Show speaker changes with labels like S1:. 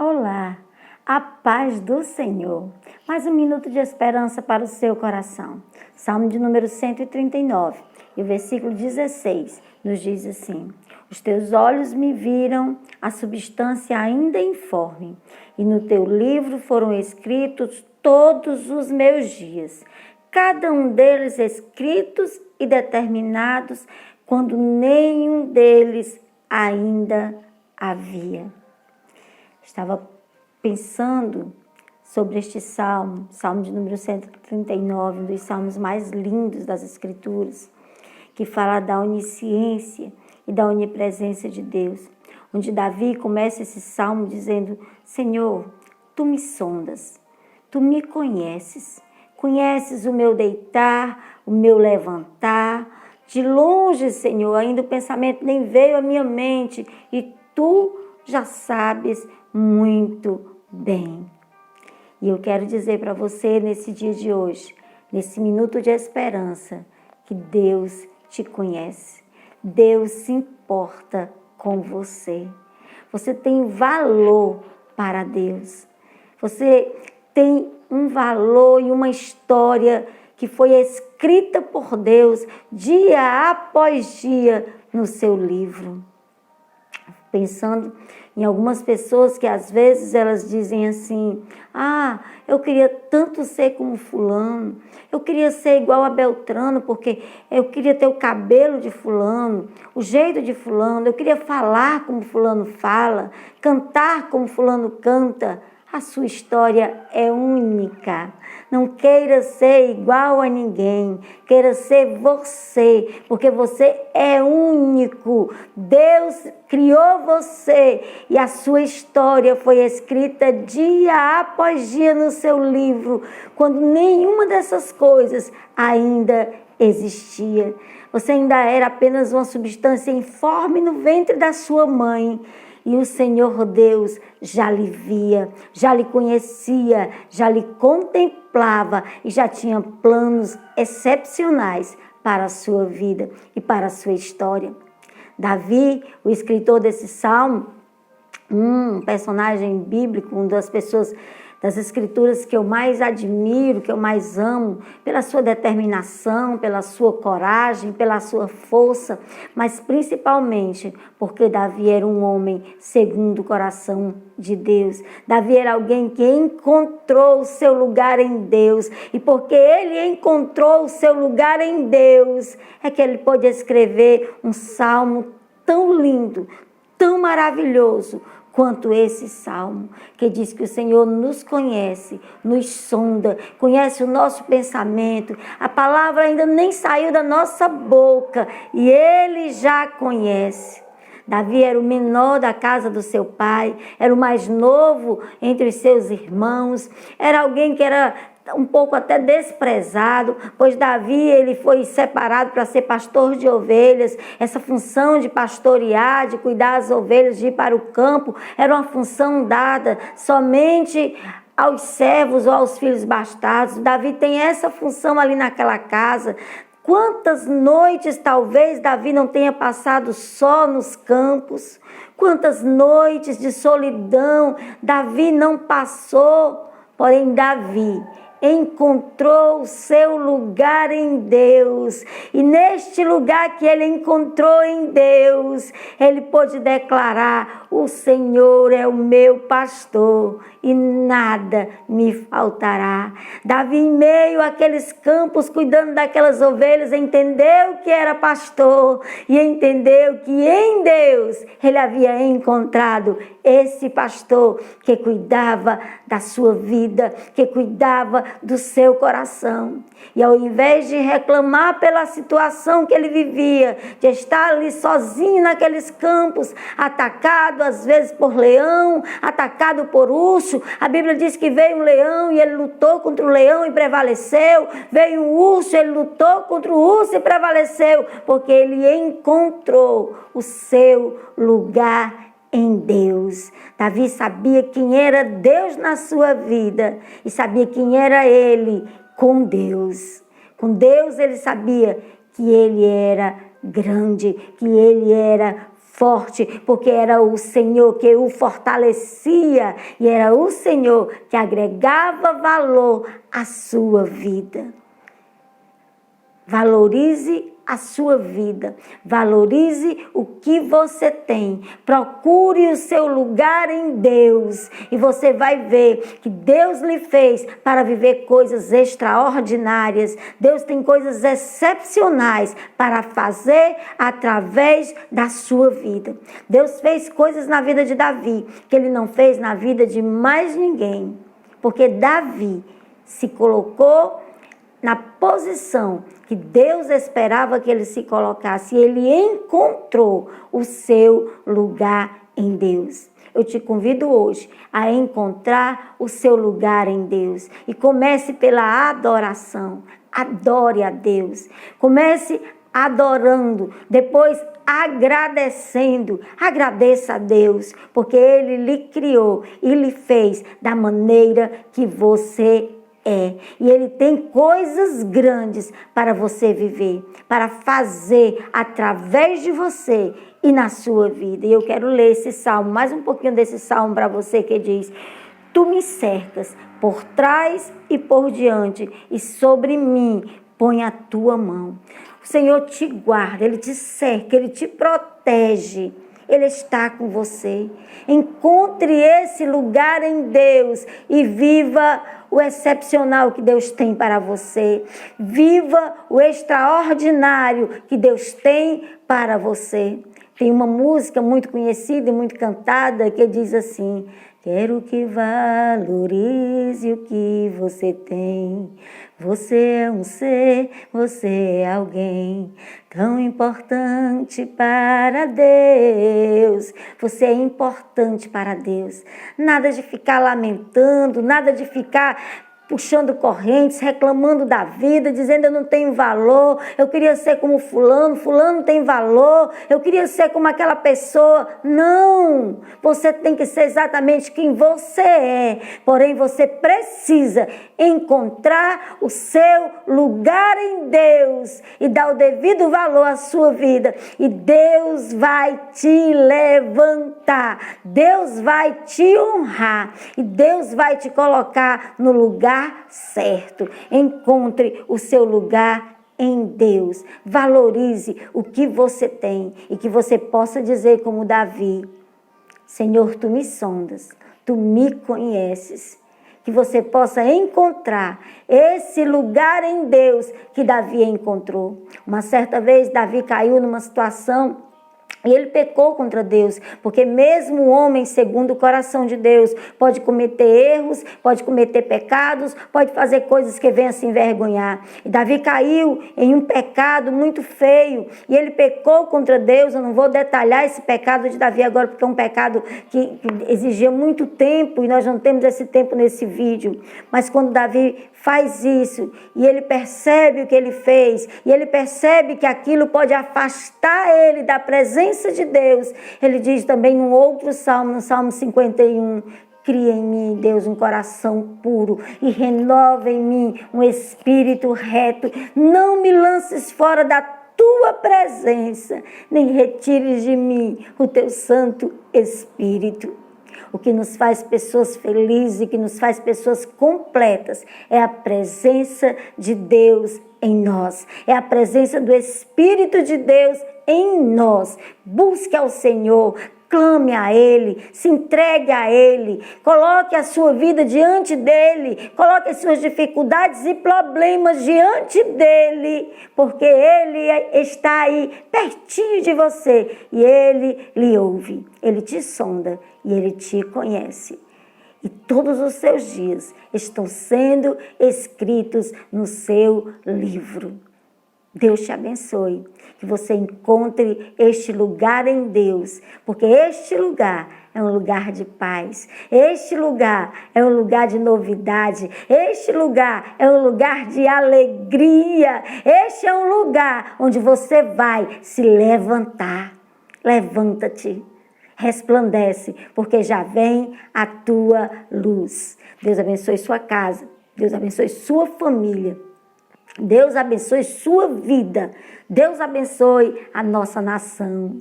S1: Olá, a paz do Senhor. Mais um minuto de esperança para o seu coração. Salmo de número 139, e o versículo 16 nos diz assim: Os teus olhos me viram a substância ainda informe, e no teu livro foram escritos todos os meus dias, cada um deles escritos e determinados, quando nenhum deles ainda havia. Estava pensando sobre este salmo, salmo de número 139, um dos salmos mais lindos das Escrituras, que fala da onisciência e da onipresença de Deus, onde Davi começa esse salmo dizendo: Senhor, tu me sondas, tu me conheces o meu deitar, o meu levantar. De longe, Senhor, ainda o pensamento nem veio à minha mente, e tu já sabes muito bem. E eu quero dizer para você nesse dia de hoje, nesse minuto de esperança, que Deus te conhece. Deus se importa com você. Você tem valor para Deus. Você tem um valor e uma história que foi escrita por Deus dia após dia no seu livro. Pensando em algumas pessoas que às vezes elas dizem assim: eu queria tanto ser como fulano, eu queria ser igual a Beltrano, porque eu queria ter o cabelo de fulano, o jeito de fulano, eu queria falar como fulano fala, cantar como fulano canta. A sua história é única. Não queira ser igual a ninguém. Queira ser você, porque você é único. Deus criou você e a sua história foi escrita dia após dia no seu livro, quando nenhuma dessas coisas ainda existia. Você ainda era apenas uma substância informe no ventre da sua mãe. E o Senhor Deus já lhe via, já lhe conhecia, já lhe contemplava e já tinha planos excepcionais para a sua vida e para a sua história. Davi, o escritor desse salmo, um personagem bíblico, uma das pessoas das Escrituras que eu mais admiro, que eu mais amo, pela sua determinação, pela sua coragem, pela sua força, mas principalmente porque Davi era um homem segundo o coração de Deus. Davi era alguém que encontrou o seu lugar em Deus, e porque ele encontrou o seu lugar em Deus, é que ele pôde escrever um salmo tão lindo, tão maravilhoso, quanto esse salmo, que diz que o Senhor nos conhece, nos sonda, conhece o nosso pensamento, a palavra ainda nem saiu da nossa boca e Ele já conhece. Davi era o menor da casa do seu pai, era o mais novo entre os seus irmãos, era alguém que era um pouco até desprezado, pois Davi ele foi separado para ser pastor de ovelhas. Essa função de pastorear, de cuidar das ovelhas, de ir para o campo, era uma função dada somente aos servos ou aos filhos bastardos. Davi tem essa função ali naquela casa. Quantas noites talvez Davi não tenha passado só nos campos? Quantas noites de solidão Davi não passou? Porém, Davi encontrou o seu lugar em Deus, e neste lugar que ele encontrou em Deus, ele pôde declarar: o Senhor é o meu pastor e nada me faltará. Davi, em meio àqueles campos, cuidando daquelas ovelhas, entendeu que era pastor e entendeu que em Deus ele havia encontrado esse pastor que cuidava da sua vida, que cuidava do seu coração. E ao invés de reclamar pela situação que ele vivia, de estar ali sozinho naqueles campos, atacado às vezes por leão, atacado por urso, a Bíblia diz que veio um leão e ele lutou contra o leão e prevaleceu, veio um urso, ele lutou contra o urso e prevaleceu, porque ele encontrou o seu lugar em Deus. Davi sabia quem era Deus na sua vida e sabia quem era ele com Deus. Com Deus ele sabia que ele era grande, que ele era forte, porque era o Senhor que o fortalecia e era o Senhor que agregava valor à sua vida. Valorize a sua vida, valorize o que você tem, procure o seu lugar em Deus e você vai ver que Deus lhe fez para viver coisas extraordinárias. Deus tem coisas excepcionais para fazer através da sua vida. Deus fez coisas na vida de Davi que ele não fez na vida de mais ninguém, porque Davi se colocou na posição que Deus esperava que ele se colocasse. Ele encontrou o seu lugar em Deus. Eu te convido hoje a encontrar o seu lugar em Deus. E comece pela adoração. Adore a Deus. Comece adorando. Depois agradecendo. Agradeça a Deus, porque Ele lhe criou e lhe fez da maneira que você e Ele tem coisas grandes para você viver, para fazer através de você e na sua vida. E eu quero ler esse salmo, mais um pouquinho desse salmo para você, que diz: Tu me cercas por trás e por diante, e sobre mim põe a tua mão. O Senhor te guarda, Ele te cerca, Ele te protege. Ele está com você. Encontre esse lugar em Deus e viva o excepcional que Deus tem para você. Viva o extraordinário que Deus tem para você. Tem uma música muito conhecida e muito cantada que diz assim: quero que valorize o que você tem. Você é um ser, você é alguém tão importante para Deus. Você é importante para Deus. Nada de ficar lamentando, nada de ficar puxando correntes, reclamando da vida, dizendo eu não tenho valor, eu queria ser como fulano, fulano tem valor, eu queria ser como aquela pessoa. Não! Você tem que ser exatamente quem você é, porém você precisa encontrar o seu lugar em Deus e dar o devido valor à sua vida, e Deus vai te levantar, Deus vai te honrar e Deus vai te colocar no lugar certo. Encontre o seu lugar em Deus. Valorize o que você tem e que você possa dizer como Davi: Senhor, tu me sondas, tu me conheces. Que você possa encontrar esse lugar em Deus que Davi encontrou. Uma certa vez Davi caiu numa situação e ele pecou contra Deus, porque mesmo o homem segundo o coração de Deus pode cometer erros, pode cometer pecados, pode fazer coisas que venham a se envergonhar. E Davi caiu em um pecado muito feio e ele pecou contra Deus. Eu não vou detalhar esse pecado de Davi agora, porque é um pecado que exigia muito tempo e nós não temos esse tempo nesse vídeo. Mas quando Davi faz isso e ele percebe o que ele fez e ele percebe que aquilo pode afastar ele da presença de Deus, ele diz também num outro salmo, no Salmo 51, cria em mim, Deus, um coração puro e renova em mim um espírito reto. Não me lances fora da tua presença, nem retires de mim o teu Santo Espírito. O que nos faz pessoas felizes e que nos faz pessoas completas é a presença de Deus em nós. É a presença do Espírito de Deus em nós. Busque ao Senhor, clame a Ele, se entregue a Ele, coloque a sua vida diante dEle, coloque as suas dificuldades e problemas diante dEle, porque Ele está aí pertinho de você e Ele lhe ouve, Ele te sonda e Ele te conhece. E todos os seus dias estão sendo escritos no seu livro. Deus te abençoe, que você encontre este lugar em Deus, porque este lugar é um lugar de paz, este lugar é um lugar de novidade, este lugar é um lugar de alegria, este é um lugar onde você vai se levantar. Levanta-te, resplandece, porque já vem a tua luz. Deus abençoe sua casa, Deus abençoe sua família, Deus abençoe sua vida, Deus abençoe a nossa nação.